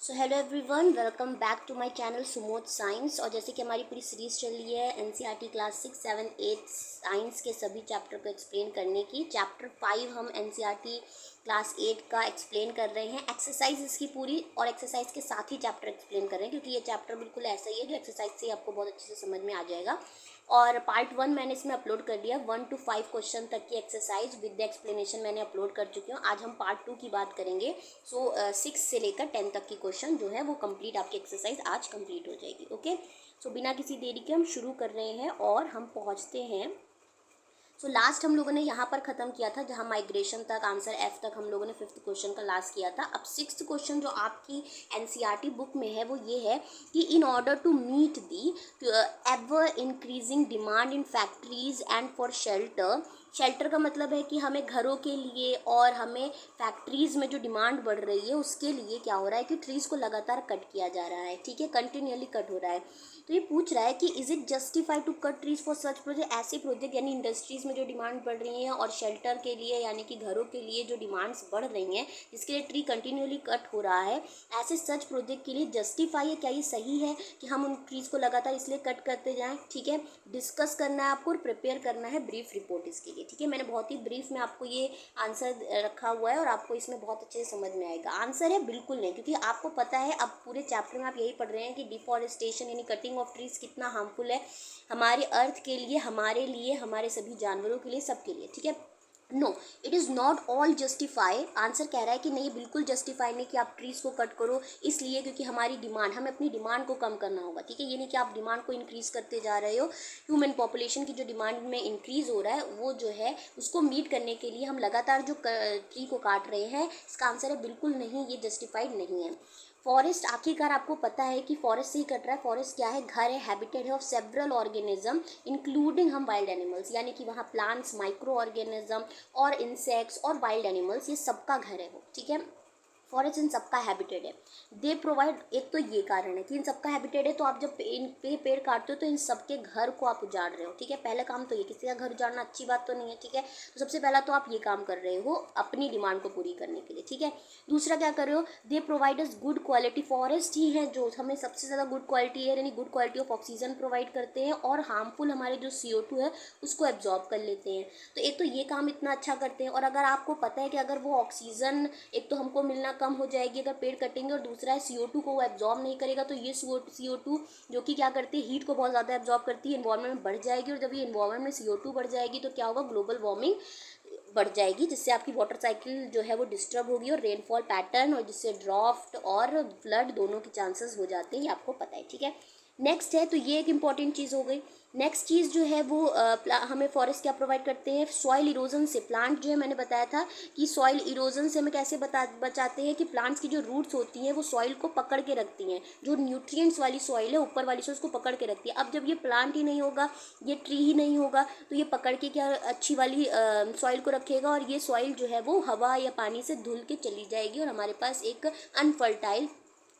So hello everyone, welcome back to my channel Sumod science. और जैसे कि हमारी पूरी सीरीज़ चल रही है एनसीईआरटी क्लास 6, 7, 8 साइंस के सभी चैप्टर को एक्सप्लेन करने की। चैप्टर 5 हम एनसीईआरटी क्लास 8 का एक्सप्लेन कर रहे हैं, एक्सरसाइज इसकी पूरी, और एक्सरसाइज के साथ ही चैप्टर एक्सप्लेन कर रहे हैं क्योंकि ये चैप्टर बिल्कुल ऐसा ही है जो एक्सरसाइज से आपको बहुत अच्छे से समझ में आ जाएगा। और पार्ट 1 मैंने इसमें अपलोड कर दिया, 1 to 5 क्वेश्चन तक की एक्सरसाइज विद द एक्सप्लेनेशन मैंने अपलोड कर चुकी हूँ। आज हम पार्ट 2 की बात करेंगे। 6 से लेकर 10 तक की क्वेश्चन जो है वो कंप्लीट, आपकी एक्सरसाइज आज कंप्लीट हो जाएगी। ओके, सो बिना किसी देरी के हम शुरू कर रहे हैं और हम पहुँचते हैं। लास्ट हम लोगों ने यहाँ पर ख़त्म किया था जहाँ माइग्रेशन तक, आंसर एफ तक हम लोगों ने 5th क्वेश्चन का लास्ट किया था। अब 6th क्वेश्चन जो आपकी एनसीईआरटी बुक में है वो ये है कि in order to meet the ever increasing demand in factories and for shelter. Shelter का मतलब है कि हमें घरों के लिए और हमें फैक्ट्रीज़ में जो डिमांड बढ़ रही है उसके लिए क्या हो रहा है कि ट्रीज़ को लगातार कट किया जा रहा है। ठीक है, कंटिन्यूअली कट हो रहा है। तो ये पूछ रहा है कि is it justified to cut trees for such project. ऐसे प्रोजेक्ट यानी इंडस्ट्रीज़ में जो डिमांड बढ़ रही है और शेल्टर के लिए यानी कि घरों के लिए जो डिमांड्स बढ़ रही हैं जिसके लिए ट्री कंटिन्यूअली कट हो रहा है, ऐसे सच प्रोजेक्ट के लिए जस्टिफाई है, क्या ये सही है कि हम उन ट्रीज़ को लगातार इसलिए कट करते जाएँ। ठीक है, डिस्कस करना है आपको और प्रिपेयर करना है ब्रीफ रिपोर्ट इसके लिए। ठीक है, मैंने बहुत ही ब्रीफ में आपको ये आंसर रखा हुआ है और आपको इसमें बहुत अच्छे से समझ में आएगा। आंसर है बिल्कुल नहीं, क्योंकि आपको पता है अब पूरे चैप्टर में आप यही पढ़ रहे हैं कि डिफॉरेस्टेशन यानी कटिंग ऑफ ट्रीज कितना हार्मफुल है हमारे अर्थ के लिए, हमारे लिए, हमारे सभी जानवरों के लिए, सबके लिए। ठीक है, no it is not all justify. Answer कह रहा है कि नहीं, बिल्कुल जस्टिफाई नहीं कि आप ट्रीज़ को कट करो, इसलिए क्योंकि हमारी डिमांड, हमें अपनी डिमांड को कम करना होगा। ठीक है, ये नहीं कि आप डिमांड को इंक्रीज़ करते जा रहे हो। ह्यूमन पॉपुलेशन की जो डिमांड में इंक्रीज़ हो रहा है वो जो है उसको मीट करने के लिए हम लगातार जो ट्री को काट रहे हैं। इसका आंसर है बिल्कुल नहीं, ये जस्टिफाइड नहीं है। फॉरेस्ट आखिरकार आपको पता है कि फॉरेस्ट से ही कट रहा है। फॉरेस्ट क्या है? घर है, हैबिटेट है ऑफ सेवरल ऑर्गेनिज्म इंक्लूडिंग हम वाइल्ड एनिमल्स, यानी कि वहाँ प्लांट्स, माइक्रो ऑर्गेनिज्म और इंसेक्ट्स और वाइल्ड एनिमल्स, ये सबका घर है वो। ठीक है, फॉरेस्ट इन सबका हैबिटेट है। दे प्रोवाइड, एक तो ये कारण है कि इन सबका हैबिटेट है, तो आप जब इन पे पेड़ काटते हो तो इन सबके घर को आप उजाड़ रहे हो। ठीक है, पहला काम तो ये, किसी का घर उजाड़ना अच्छी बात तो नहीं है। ठीक है, तो सबसे पहला तो आप ये काम कर रहे हो अपनी डिमांड को पूरी करने के लिए। ठीक है, दूसरा क्या कर रहे हो? They provide us good quality, forest ही है जो हमें सबसे ज़्यादा गुड क्वालिटी है यानी good quality of oxygen provide करते हैं और हार्मफुल हमारे जो CO2 है उसको एब्जॉर्ब कर लेते हैं। तो एक तो ये काम इतना अच्छा करते हैं, और अगर आपको पता है कि अगर वो ऑक्सीजन एक तो हमको मिलना कम हो जाएगी अगर पेड़ कटेंगे, और दूसरा है CO2 को वो एब्जॉर्ब नहीं करेगा, तो ये CO2 जो कि क्या करती है, हीट को बहुत ज़्यादा एब्जॉर्ब करती है, इन्वायरमेंट में बढ़ जाएगी, और जब ये इन्वायरमेंट में CO2 बढ़ जाएगी तो क्या होगा, ग्लोबल वार्मिंग बढ़ जाएगी, जिससे आपकी वाटर साइकिल जो है वो डिस्टर्ब होगी और रेनफॉल पैटर्न, और जिससे ड्राफ्ट और फ्लड दोनों के चांसेस हो जाते हैं, ये आपको पता है। ठीक है, नेक्स्ट है, तो ये एक इंपॉर्टेंट चीज़ हो गई। नेक्स्ट चीज़ जो है वो हमें फॉरेस्ट क्या प्रोवाइड करते हैं? सॉइल इरोजन से। प्लांट जो है, मैंने बताया था कि सॉइल इरोजन से हमें कैसे बचाते हैं कि प्लांट्स की जो रूट्स होती हैं वो सॉइल को पकड़ के रखती हैं, जो न्यूट्रिएंट्स वाली सॉइल है ऊपर वाली से उसको पकड़ के रखती है। अब जब ये प्लांट ही नहीं होगा, ये ट्री ही नहीं होगा, तो ये पकड़ के क्या अच्छी वाली सॉइल को रखेगा, और ये सॉइल जो है वो हवा या पानी से धुल के चली जाएगी और हमारे पास एक अनफर्टाइल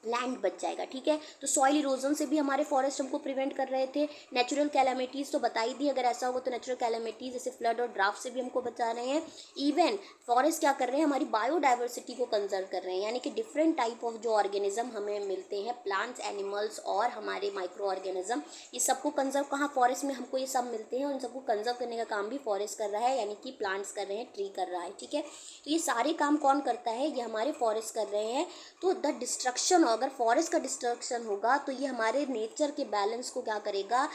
लैंड बच जाएगा। ठीक है, तो सॉइल इरोजन से भी हमारे फॉरेस्ट हमको प्रिवेंट कर रहे थे। नेचुरल कैलामिटीज़ तो बता ही दी, अगर ऐसा होगा तो नेचुरल कैलामिटीज़ जैसे फ्लड और ड्राफ्ट से भी हमको बचा रहे हैं। इवन फॉरेस्ट क्या कर रहे हैं, हमारी बायोडाइवर्सिटी को कंजर्व कर रहे हैं, यानी कि डिफरेंट टाइप ऑफ जो ऑर्गेनिज्म हमें मिलते हैं, प्लांट्स, एनिमल्स और हमारे माइक्रो ऑर्गेनिज्म, ये सबको कंजर्व, कहाँ, फॉरेस्ट में हमको ये सब मिलते हैं, और इन सबको कंजर्व करने का काम भी फॉरेस्ट कर रहा है, यानी कि प्लांट्स कर रहे हैं, ट्री कर रहा है। ठीक है, तो ये सारे काम कौन करता है? ये हमारे फॉरेस्ट कर रहे हैं। तो द डिस्ट्रक्शन, अगर फॉरेस्ट का डिस्ट्रक्शन होगा तो ये हमारे नेचर के बैलेंस को क्या करेगा?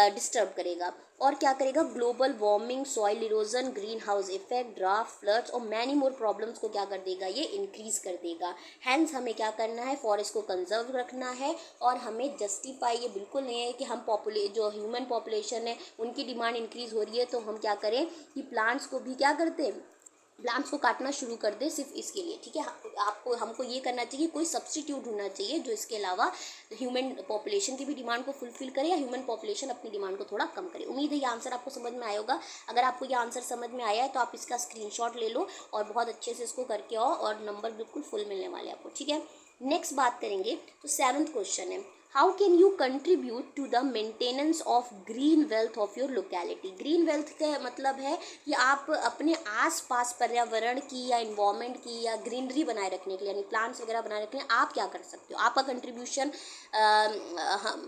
डिस्टर्ब करेगा। और क्या करेगा? Global warming, soil erosion, green house effect, draft, floods और मैनी मोर प्रॉब्लम्स को क्या कर देगा? ये इंक्रीज कर देगा। हैंस हमें क्या करना है? फॉरेस्ट को कंजर्व रखना है, और हमें जस्टिफाई, ये बिल्कुल नहीं है कि हम जो ह्यूमन पॉपुलेशन है उनकी डिमांड इंक्रीज हो रही है तो हम क्या करें कि प्लांट्स को भी क्या करते हैं, प्लांट्स को काटना शुरू कर दे सिर्फ इसके लिए। ठीक है, आपको हमको ये करना चाहिए, कोई सब्स्टिट्यूट होना चाहिए जो इसके अलावा ह्यूमन पॉपुलेशन की भी डिमांड को फुलफिल करे या ह्यूमन पॉपुलेशन अपनी डिमांड को थोड़ा कम करे। उम्मीद है ये आंसर आपको समझ में आया होगा। अगर आपको ये आंसर समझ में आया है तो आप इसका स्क्रीनशॉट ले लो और बहुत अच्छे से इसको करके आओ, और नंबर बिल्कुल फुल मिलने वाले आपको। ठीक है, नेक्स्ट बात करेंगे तो 7th क्वेश्चन है, how can you contribute to the maintenance of green wealth of your locality. Green wealth का मतलब है कि आप अपने आसपास पर्यावरण की या इन्वायरमेंट की या ग्रीनरी बनाए रखने के लिए, यानी प्लांट्स वगैरह बनाए रखने के लिए आप क्या कर सकते हो, आपका कंट्रीब्यूशन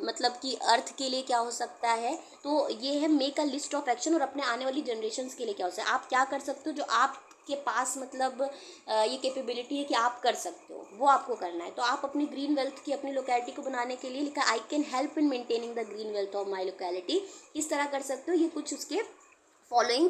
मतलब कि अर्थ के लिए क्या हो सकता है। तो ये है make a list of action, और अपने आने वाली जनरेशन्स के लिए क्या हो सकता है, आप क्या कर सकते हो जो आप के पास मतलब ये कैपेबिलिटी है कि आप कर सकते हो, वो आपको करना है। तो आप अपनी ग्रीन वेल्थ की अपनी लोकेलिटी को बनाने के लिए लिखा I can help in maintaining the green wealth of my locality. किस तरह कर सकते हो, ये कुछ उसके फॉलोइंग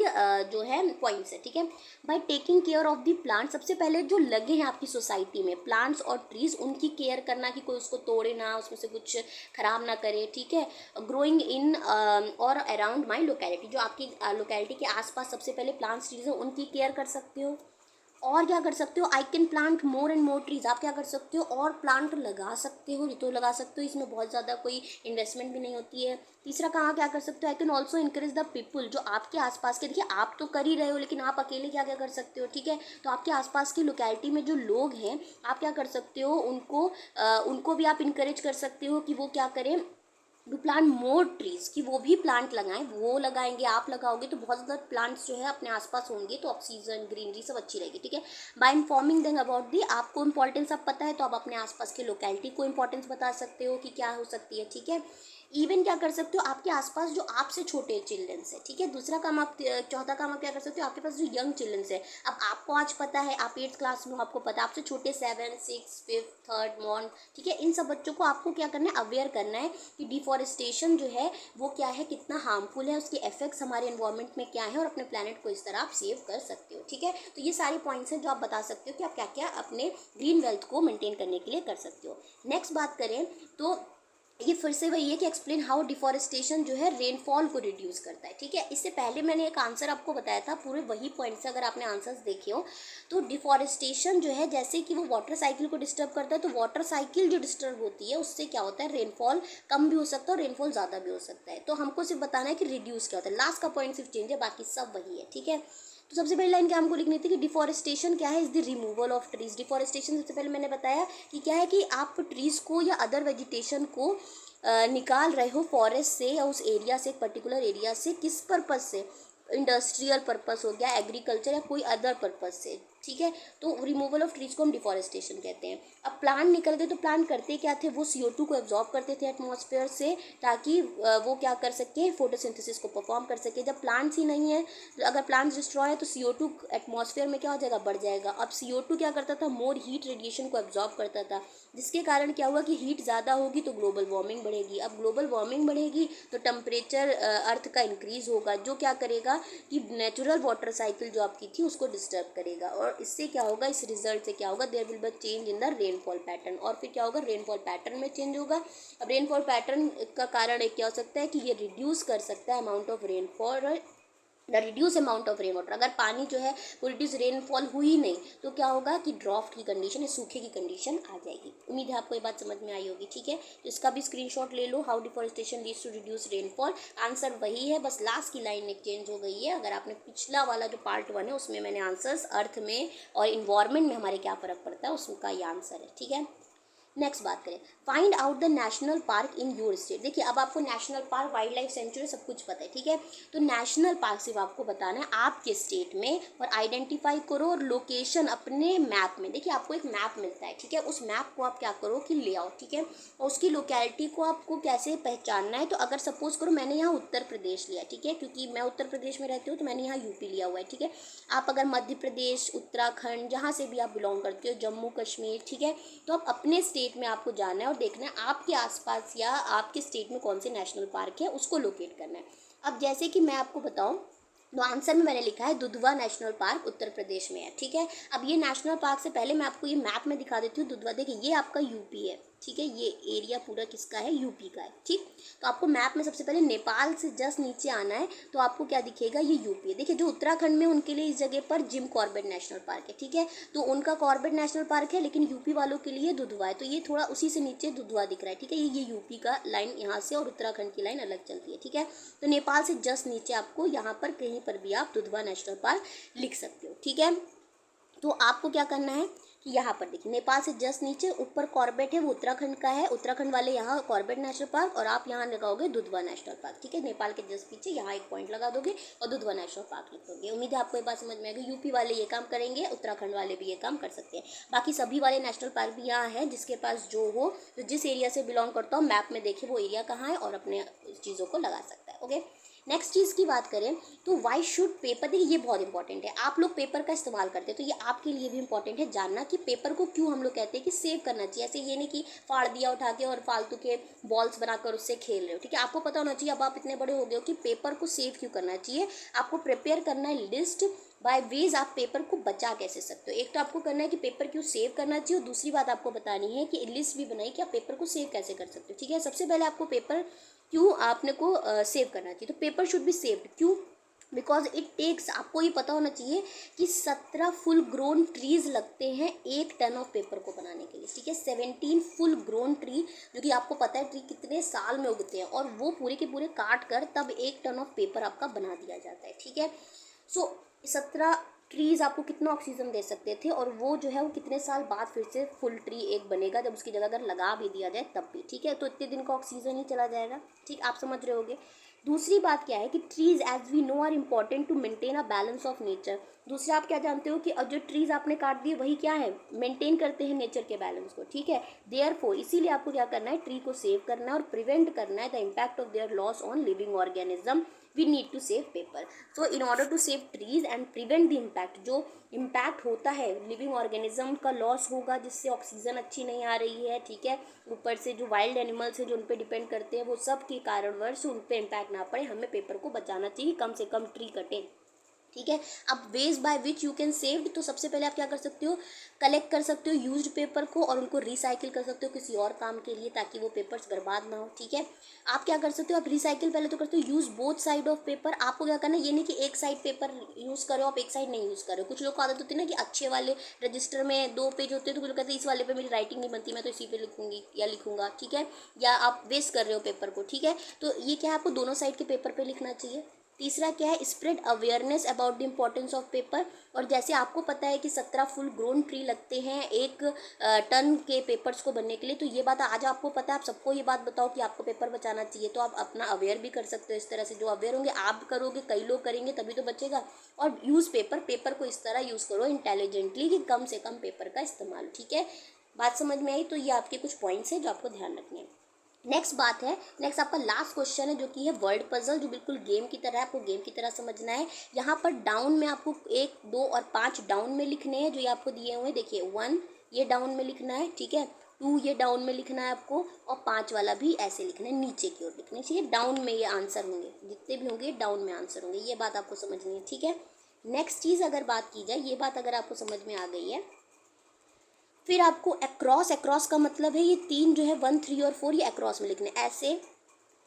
जो है पॉइंट्स है, ठीक है। By taking care of the plant, सबसे पहले जो लगे हैं आपकी सोसाइटी में प्लांट्स और ट्रीज, उनकी केयर करना कि कोई उसको तोड़े ना, उसमें से कुछ खराब ना करे, ठीक है। ग्रोइंग इन और अराउंड माई लोकेलिटी, जो आपकी लोकेलिटी के आसपास सबसे पहले प्लांट्स ट्रीज हैं उनकी केयर कर सकते हो। और क्या कर सकते हो, I can plant more and more trees, आप क्या कर सकते हो और प्लांट लगा सकते हो, तो लगा सकते हो, इसमें बहुत ज़्यादा कोई इन्वेस्टमेंट भी नहीं होती है। तीसरा कहाँ क्या कर सकते हो, I can also encourage the people, जो आपके आसपास के, देखिए आप तो कर ही रहे हो लेकिन आप अकेले क्या क्या कर सकते हो, ठीक है। तो आपके आसपास की लोकेलिटी में जो लोग हैं आप क्या कर सकते हो, उनको भी आप इंकरेज कर सकते हो कि वो क्या करें, टू प्लांट मोर ट्रीज, कि वो भी प्लांट लगाएं, वो लगाएंगे आप लगाओगे तो बहुत ज़्यादा प्लांट्स जो है अपने आसपास होंगे, तो ऑक्सीजन ग्रीनरी सब अच्छी रहेगी, ठीक है। By informing them about the, आपको इंपॉर्टेंस अब पता है तो आप अपने आसपास के लोकेलिटी को इंपॉर्टेंस बता सकते हो कि क्या हो सकती है, ठीक है। इवन क्या कर सकते हो, आपके आसपास जो आपसे छोटे चिल्ड्रंस है, ठीक है। दूसरा काम आप, चौथा काम आप क्या कर सकते हो, आपके पास जो यंग चिल्ड्रंस है, अब आपको आज पता है आप 8th क्लास में हो, आपको पता है आपसे छोटे 7, 6, 5th, 3rd मॉन, ठीक है, इन सब बच्चों को आपको क्या करना है, अवेयर करना है कि डिफॉरेस्टेशन जो है वो क्या है, कितना हार्मफुल है, उसके इफेक्ट्स हमारे एनवायरनमेंट में क्या है, और अपने प्लानट को इस तरह आप सेव कर सकते हो, ठीक है। तो ये सारे पॉइंट्स हैं जो आप बता सकते हो कि आप क्या क्या अपने ग्रीन वेल्थ को मेंटेन करने के लिए कर सकते हो। नेक्स्ट बात करें तो ये फिर से वही है कि एक्सप्लेन हाउ डिफॉरेस्टेशन जो है रेनफॉल को रिड्यूस करता है, ठीक है। इससे पहले मैंने एक आंसर आपको बताया था, पूरे वही पॉइंट से अगर आपने आंसर्स देखे हो तो डिफॉरेस्टेशन जो है जैसे कि वो वाटर साइकिल को डिस्टर्ब करता है, तो वाटर साइकिल जो डिस्टर्ब होती है उससे क्या होता है, रेनफॉल कम भी हो सकता है और रेनफॉल ज़्यादा भी हो सकता है। तो हमको सिर्फ बताना है कि रिड्यूस क्या होता है, लास्ट का पॉइंट सिर्फ चेंज है, बाकी सब वही है, ठीक है। तो सबसे पहली लाइन क्या हमको लिखनी थी कि डिफॉरेस्टेशन क्या है, is the removal of trees. Deforestation सबसे पहले मैंने बताया कि क्या है कि आप ट्रीज को या अदर वेजिटेशन को निकाल रहे हो फॉरेस्ट से या उस एरिया से, एक पर्टिकुलर एरिया से, किस पर्पज़ से, इंडस्ट्रियल पर्पस हो गया, एग्रीकल्चर या कोई अदर पर्पस से, ठीक है। तो रिमूवल ऑफ ट्रीज को हम डिफॉरेस्टेशन कहते हैं। अब प्लांट निकल गए तो प्लांट करते क्या थे, वो CO2 को एब्जॉर्ब करते थे एटमॉस्फेयर से, ताकि वो क्या कर सके, फोटोसिंथेसिस को परफॉर्म कर सके। जब प्लांट्स ही नहीं है, तो अगर प्लांट्स डिस्ट्रॉय है तो CO2 एटमॉस्फेयर में क्या हो जाएगा, बढ़ जाएगा। अब CO2 क्या करता था, मोर हीट रेडिएशन को एब्जॉर्ब करता था, जिसके कारण क्या हुआ कि हीट ज़्यादा होगी तो ग्लोबल वार्मिंग बढ़ेगी। अब ग्लोबल वार्मिंग बढ़ेगी तो टेम्परेचर अर्थ का इंक्रीज़ होगा, जो क्या करेगा कि नेचुरल वाटर साइकिल जो आपकी थी उसको डिस्टर्ब करेगा, और इससे क्या होगा, इस रिजल्ट से क्या होगा, there will be change in the rainfall pattern, और फिर क्या होगा, रेनफॉल पैटर्न में चेंज होगा। अब रेनफॉल पैटर्न का कारण एक क्या हो सकता है कि ये रिड्यूस कर सकता है amount of rainfall, the reduce amount of rain water. अगर पानी जो है वो रिड्यूस रेनफॉल हुई नहीं तो क्या होगा कि ड्रॉफ्ट की कंडीशन या सूखे की कंडीशन आ जाएगी। उम्मीद है आपको ये बात समझ में आई होगी, ठीक है। तो इसका भी स्क्रीनशॉट ले लो, how deforestation leads to reduce rainfall. Answer वही है, बस लास्ट की लाइन एक चेंज हो गई है। अगर आपने पिछला वाला जो पार्ट 1 है उसमें मैंने आंसर्स अर्थ में और इन्वायरमेंट में हमारे क्या फ़र्क पड़ता है उसका ये आंसर है, ठीक है। नेक्स्ट बात करें, find out the national park in your state. देखिए अब आपको national park, wild life sanctuary सब कुछ पता है, ठीक है। तो नेशनल पार्क सिर्फ आपको बताना है आपके स्टेट में, और आइडेंटिफाई करो और लोकेशन अपने मैप में। देखिए आपको एक मैप मिलता है, ठीक है, उस मैप को आप क्या करो कि ले आओ, ठीक है। और उसकी लोकेलिटी को आपको कैसे पहचानना है, तो अगर सपोज करो मैंने यहाँ उत्तर प्रदेश लिया, ठीक है, क्योंकि मैं उत्तर प्रदेश में रहती हूँ तो मैंने यहाँ यूपी लिया हुआ है, ठीक है। आप अगर मध्य प्रदेश, उत्तराखंड, जहाँ से भी आप बिलोंग करते हो, जम्मू कश्मीर, ठीक है, तो आप अपने स्टेट में आपको जाना है और देखना है आपके आसपास या आपके स्टेट में कौन से नेशनल पार्क है, उसको लोकेट करना है। अब जैसे कि मैं आपको बताऊं तो आंसर में मैंने लिखा है दुधवा नेशनल पार्क उत्तर प्रदेश में है, ठीक है। अब ये नेशनल पार्क से पहले मैं आपको ये मैप में दिखा देती हूँ। दुधवा देखिए ये आपका यूपी है, ठीक है, ये एरिया पूरा किसका है, यूपी का है, ठीक। तो आपको मैप में सबसे पहले नेपाल से जस्ट नीचे आना है तो आपको क्या दिखेगा, ये यूपी है। देखिए जो उत्तराखंड में उनके लिए इस जगह पर जिम कॉर्बेट नेशनल पार्क है, ठीक है, तो उनका कॉर्बेट नेशनल पार्क है, लेकिन यूपी वालों के लिए दुधवा है, तो ये थोड़ा उसी से नीचे दुधवा दिख रहा है, ठीक है। ये यूपी का लाइन यहाँ से और उत्तराखंड की लाइन अलग चलती है, ठीक है। तो नेपाल से जस्ट नीचे आपको यहाँ पर कहीं पर भी आप दुधवा नेशनल पार्क लिख सकते हो, ठीक है। तो आपको क्या करना है, कि यहाँ पर देखिए नेपाल से जस्ट नीचे ऊपर कॉर्बेट है, वो उत्तराखंड का है, उत्तराखंड वाले यहाँ कॉर्बेट नेशनल पार्क, और आप यहाँ लगाओगे दुधवा नेशनल पार्क, ठीक है। नेपाल के जस्ट पीछे यहाँ एक पॉइंट लगा दोगे और दुधवा नेशनल पार्क लिख दोगे। उम्मीद है आपको ये बात समझ में आएगी। यूपी वाले ये काम करेंगे, उत्तराखंड वाले भी ये काम कर सकते हैं। बाकी सभी वाले नेशनल पार्क भी यहाँ है, जिसके पास जो हो, तो जिस एरिया से बिलोंग करता हो मैप में देखे वो एरिया कहाँ है और अपने चीज़ों को लगा सकता है। ओके, नेक्स्ट चीज़ की बात करें तो वाई शुड पेपर, देखिए ये बहुत इंपॉर्टेंट है। आप लोग पेपर का इस्तेमाल करते हैं तो ये आपके लिए भी इंपॉर्टेंट है जानना कि पेपर को क्यों हम लोग कहते हैं कि सेव करना चाहिए। ऐसे ये नहीं कि फाड़ दिया उठा के और फालतू के बॉल्स बनाकर उससे खेल रहे हो, ठीक है। आपको पता होना चाहिए, अब आप इतने बड़े हो गए हो, कि पेपर को सेव क्यों करना चाहिए। आपको प्रिपेयर करना है लिस्ट बाय वेज आप पेपर को बचा कैसे सकते हो। एक तो आपको करना है कि पेपर क्यों सेव करना चाहिए, और दूसरी बात आपको बतानी है कि लिस्ट भी बनाई कि आप पेपर को सेव कैसे कर सकते हो, ठीक है। सबसे पहले आपको पेपर क्यों आपने को सेव करना चाहिए, तो पेपर शुड बी सेव्ड, क्यों, बिकॉज इट टेक्स, आपको ये पता होना चाहिए कि 17 फुल ग्रोन ट्रीज लगते हैं 1 टन ऑफ पेपर को बनाने के लिए, ठीक है। 17 फुल ग्रोन ट्री, जो कि आपको पता है ट्री कितने साल में उगते हैं, और वो पूरे के पूरे काट कर तब 1 टन ऑफ पेपर आपका बना दिया जाता है, ठीक है। सो 17 ट्रीज़ आपको कितना ऑक्सीजन दे सकते थे, और वो जो है वो कितने साल बाद फिर से फुल ट्री एक बनेगा, जब उसकी जगह अगर लगा भी दिया जाए तब भी, ठीक है। तो इतने दिन का ऑक्सीजन ही चला जाएगा, ठीक, आप समझ रहे होगे। दूसरी बात क्या है कि trees as we know are important to maintain a balance of nature. दूसरा आप क्या जानते हो कि अब जो ट्रीज आपने काट दिए वही क्या है, मेंटेन करते हैं नेचर के बैलेंस को, ठीक है। देयरफॉर इसीलिए आपको क्या करना है, ट्री को सेव करना है और प्रिवेंट करना है the impact of their loss on living organism. We need to save paper. So in order to save trees and prevent the impact, जो इम्पैक्ट होता है लिविंग ऑर्गेनिज्म का लॉस होगा, जिससे ऑक्सीजन अच्छी नहीं आ रही है, ठीक है। ऊपर से जो वाइल्ड एनिमल्स हैं जो उन पर डिपेंड करते हैं, वो सब के कारणवश उन पर इम्पैक्ट ना पड़े, हमें पेपर को बचाना चाहिए, कम से कम ट्री कटे, ठीक है। अब veg by which you can saved, तो सबसे पहले आप क्या कर सकते हो, कलेक्ट कर सकते हो यूज्ड पेपर को और उनको रिसाइकिल कर सकते हो किसी और काम के लिए, ताकि वो पेपर्स बर्बाद ना हो, ठीक है। आप क्या कर सकते हो, आप रिसाइकिल पहले तो करते हो, use both side of paper. आपको क्या करना है, ये नहीं कि एक साइड पेपर यूज़ करो आप एक साइड नहीं यूज़ करो। कुछ लोग को आदत होती है ना कि अच्छे वाले रजिस्टर में 2 पेज होते हैं, तो कुछ लोग कहते हैं इस वाले पे मेरी राइटिंग नहीं बनती, मैं तो इसी पे लिखूंगी या लिखूंगा, ठीक है, या आप वेस्ट कर रहे हो पेपर को, ठीक है। तो ये क्या है, आपको दोनों साइड के पेपर पे लिखना चाहिए। तीसरा क्या है, spread awareness about the importance of paper. और जैसे आपको पता है कि 17 फुल ग्रोन ट्री लगते हैं 1 टन के पेपर्स को बनने के लिए, तो ये बात आज आपको पता है, आप सबको ये बात बताओ कि आपको पेपर बचाना चाहिए, तो आप अपना अवेयर भी कर सकते हो। इस तरह से जो अवेयर होंगे आप करोगे, कई लोग करेंगे तभी तो बचेगा। और यूज़ पेपर को इस तरह यूज़ करो इंटेलिजेंटली कि कम से कम पेपर का इस्तेमाल, ठीक है। बात समझ में आई, तो ये आपके कुछ पॉइंट्स हैं जो आपको ध्यान रखने हैं। नेक्स्ट बात है, नेक्स्ट आपका लास्ट क्वेश्चन है जो कि है वर्ड पजल, जो बिल्कुल गेम की तरह है, आपको गेम की तरह समझना है। यहाँ पर डाउन में आपको 1, 2 और 5 डाउन में लिखने हैं, जो ये आपको दिए हुए हैं, देखिए 1 ये डाउन में लिखना है, ठीक है, 2 ये डाउन में लिखना है आपको, और 5 वाला भी ऐसे लिखना है, नीचे की ओर लिखने चाहिए। डाउन में ये आंसर होंगे, जितने भी होंगे डाउन में आंसर होंगे, ये बात आपको समझनी है, ठीक है। नेक्स्ट चीज़ अगर बात की जाए, ये बात अगर आपको समझ में आ गई है, फिर आपको अक्रॉस, अक्रॉस का मतलब है ये 3 जो है 1, 3 और 4 ये अक्रॉस में लिखने ऐसे,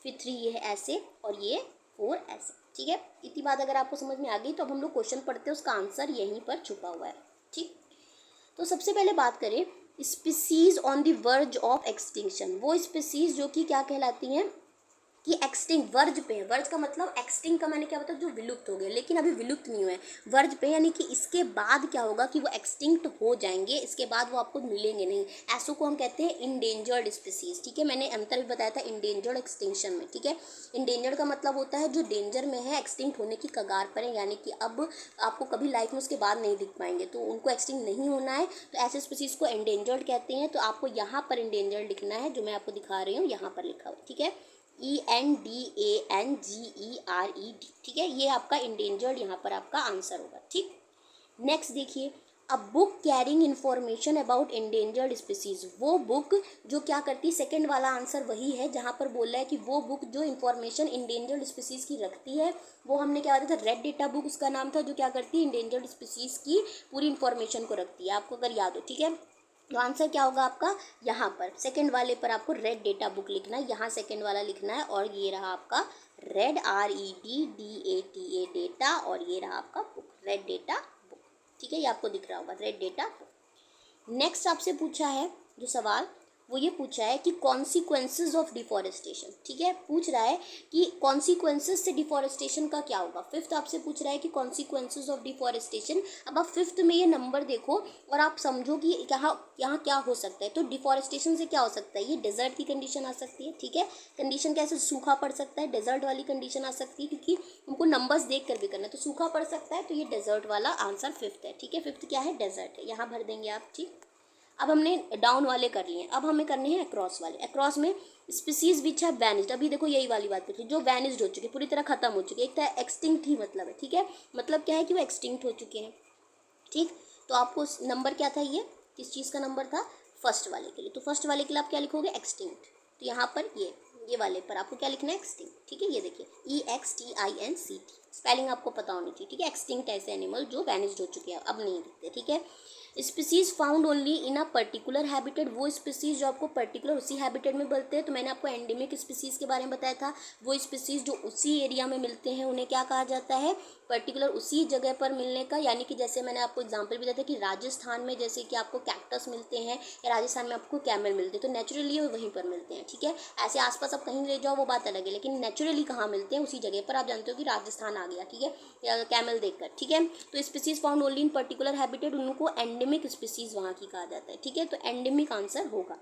फिर 3 ये है ऐसे और ये 4 ऐसे, ठीक है। इतनी बात अगर आपको समझ में आ गई तो अब हम लोग क्वेश्चन पढ़ते हैं, उसका आंसर यहीं पर छुपा हुआ है, ठीक। तो सबसे पहले बात करें species on the verge of extinction, वो स्पीसीज जो कि क्या कहलाती हैं कि एक्सटिंक्ट, वर्ज पे है। वर्ज का मतलब एक्सटिंक्ट का मैंने क्या बताया, जो विलुप्त हो गए लेकिन अभी विलुप्त नहीं हुए, वर्ज पे यानी कि इसके बाद क्या होगा कि वो एक्सटिंक्ट हो जाएंगे, इसके बाद वो आपको मिलेंगे नहीं। ऐसो को हम कहते हैं इंडेंजर्ड स्पीसीज, ठीक है। मैंने अंतर भी बताया था इंडेंजर्ड एक्सटिंक्शन में, ठीक है। इंडेंजर्ड का मतलब होता है जो डेंजर में है, एक्सटिंक्ट होने की कगार पर है, यानी कि अब आपको कभी लाइफ में उसके बाद नहीं दिख पाएंगे, तो उनको एक्सटिंक्ट नहीं होना है, तो ऐसे स्पीसीज को इंडेंजर्ड कहते हैं। तो आपको यहाँ पर इंडेंजर्ड लिखना है, जो मैं आपको दिखा रही हूँ यहाँ पर लिखा हुआ, ठीक है, ENDANGERED, ठीक है। ये आपका इंडेंजर्ड यहाँ पर आपका आंसर होगा, ठीक। नेक्स्ट देखिए, a book carrying information about endangered species, वो बुक जो क्या करती है, सेकंड वाला आंसर वही है जहाँ पर बोल रहा है कि वो बुक जो इन्फॉर्मेशन इंडेंजर्ड स्पीसीज की रखती है, वो हमने क्या बताया था, रेड डेटा बुक उसका नाम था, जो क्या करती है इंडेंजर्ड स्पीसीज की पूरी इन्फॉर्मेशन को रखती है, आपको अगर याद हो, ठीक है। तो आंसर क्या होगा आपका, यहाँ पर सेकंड वाले पर आपको रेड डेटा बुक लिखना है, यहाँ सेकंड वाला लिखना है, और ये रहा आपका रेड REDDATA डेटा, और ये रहा आपका बुक, रेड डेटा बुक, ठीक है। ये आपको दिख रहा होगा रेड डेटा बुक। नेक्स्ट आपसे पूछा है जो सवाल, वो ये पूछा है कि कॉन्सिक्वेंसेज ऑफ डिफॉरेस्टेशन, ठीक है, पूछ रहा है कि कॉन्सिक्वेंसेज से डिफॉरेस्टेशन का क्या होगा। फिफ्थ आपसे पूछ रहा है कि कॉन्सिक्वेंसेज ऑफ डिफॉरेस्टेशन। अब आप फिफ्थ में ये नंबर देखो और आप समझो कि यहाँ क्या हो सकता है। तो डिफॉरेस्टेशन से क्या हो सकता है, ये डेजर्ट की कंडीशन आ सकती है, ठीक है, कंडीशन कैसे, सूखा पड़ सकता है, डेजर्ट वाली कंडीशन आ सकती है, क्योंकि हमको नंबर्स देख कर भी करना है। तो सूखा पड़ सकता है, तो ये डेजर्ट वाला आंसर फिफ्थ है, ठीक है, फिफ्थ क्या है, डेजर्ट है, यहाँ भर देंगे आप, ठीक। अब हमने डाउन वाले कर लिए, अब हमें करने हैं अक्रॉस वाले। अक्रॉस में स्पीसीज विच है वैनिस्ड, अभी देखो यही वाली बात पूछी, जो वैनिस्ड हो चुके, पूरी तरह खत्म हो चुके। एक तो एक्सटिंक्ट ही मतलब है, ठीक है, मतलब क्या है कि वो एक्सटिंक्ट हो चुके हैं, ठीक। तो आपको नंबर क्या था, ये किस चीज़ का नंबर था, फर्स्ट वाले के लिए। तो फर्स्ट वाले के लिए आप क्या लिखोगे, एक्सटिंक्ट। तो यहाँ पर ये वाले पर आपको क्या लिखना है, एक्सटिंक्ट, ठीक है। ये देखिए EXTINCT, स्पेलिंग आपको पता होनी चाहिए, ठीक है। एक्सटिंक्ट ऐसे एनिमल जो वैनिस्ड हो चुके हैं, अब नहीं दिखते, ठीक है। Species found only in a particular habitat, वो स्पीसीज जो आपको पर्टिकुलर उसी हैबिटेट में मिलते हैं। तो मैंने आपको एंडेमिक स्पीसीज के बारे में बताया था, वो स्पीसीज जो उसी एरिया में मिलते हैं उन्हें क्या कहा जाता है, पर्टिकुलर उसी जगह पर मिलने का। यानी कि जैसे मैंने आपको एग्जांपल भी दिया था कि राजस्थान में जैसे कि आपको कैक्टस मिलते हैं, या राजस्थान में आपको कैमल मिलते हैं, तो नेचुरली वो वहीं पर मिलते हैं, ठीक है। ऐसे आसपास आप कहीं ले जाओ वो बात अलग है, लेकिन नेचुरली कहाँ मिलते हैं, उसी जगह पर। आप जानते हो कि राजस्थान आ गया, ठीक है, या कैमल देखकर, ठीक है। तो species found only in particular habitat, उनको एंडेमिक स्पीसीज वहाँ की कहा जाता है, ठीक है। तो एंडेमिक आंसर होगा,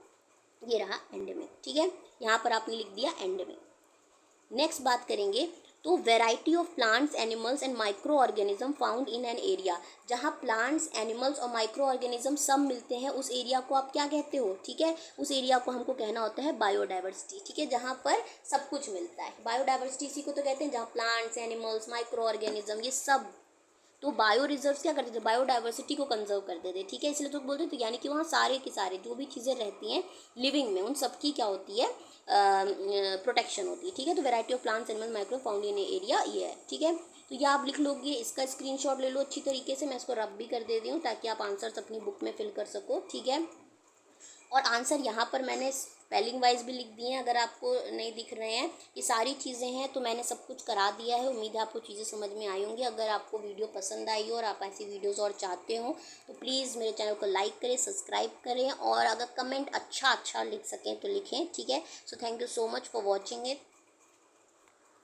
ये रहा एंडेमिक, ठीक है। यहाँ पर आपने लिख दिया एंडेमिक। नेक्स्ट बात करेंगे तो variety of plants, animals and micro organism found in an area, जहाँ प्लांट्स, एनिमल्स और माइक्रो ऑर्गेनिज्म सब मिलते हैं, उस एरिया को आप क्या कहते हो, ठीक है। उस एरिया को हमको कहना होता है बायोडाइवर्सिटी, ठीक है, जहाँ पर सब कुछ मिलता है। बायोडाइवर्सिटी इसी को तो कहते हैं, जहाँ प्लांट्स, एनिमल्स, माइक्रो ऑर्गेनिज्म ये सब। तो बायो रिजर्व्स क्या करते थे, बायोडाइवर्सिटी को कंजर्व करते थे, ठीक है, इसलिए तो बोलते थे। तो यानी कि वहाँ सारे के सारे जो भी चीज़ें रहती हैं लिविंग में, उन सबकी क्या होती है, प्रोटेक्शन होती है, ठीक है। तो variety of plants, animal, micro found in area ये है, ठीक है। तो ये आप लिख लोगे, इसका स्क्रीनशॉट ले लो अच्छी तरीके से, मैं इसको रब भी कर दे दी हूँ ताकि आप आंसर्स अपनी बुक में फिल कर सको, ठीक है। और आंसर यहाँ पर मैंने स्पेलिंग वाइज भी लिख दिए हैं, अगर आपको नहीं दिख रहे हैं, ये सारी चीज़ें हैं, तो मैंने सब कुछ करा दिया है। उम्मीद है आपको चीज़ें समझ में आई होंगी। अगर आपको वीडियो पसंद आई हो और आप ऐसी वीडियोस और चाहते हो तो प्लीज़ मेरे चैनल को लाइक करें, सब्सक्राइब करें, और अगर कमेंट अच्छा लिख सकें तो लिखें, ठीक है। So thank you so much for watching it.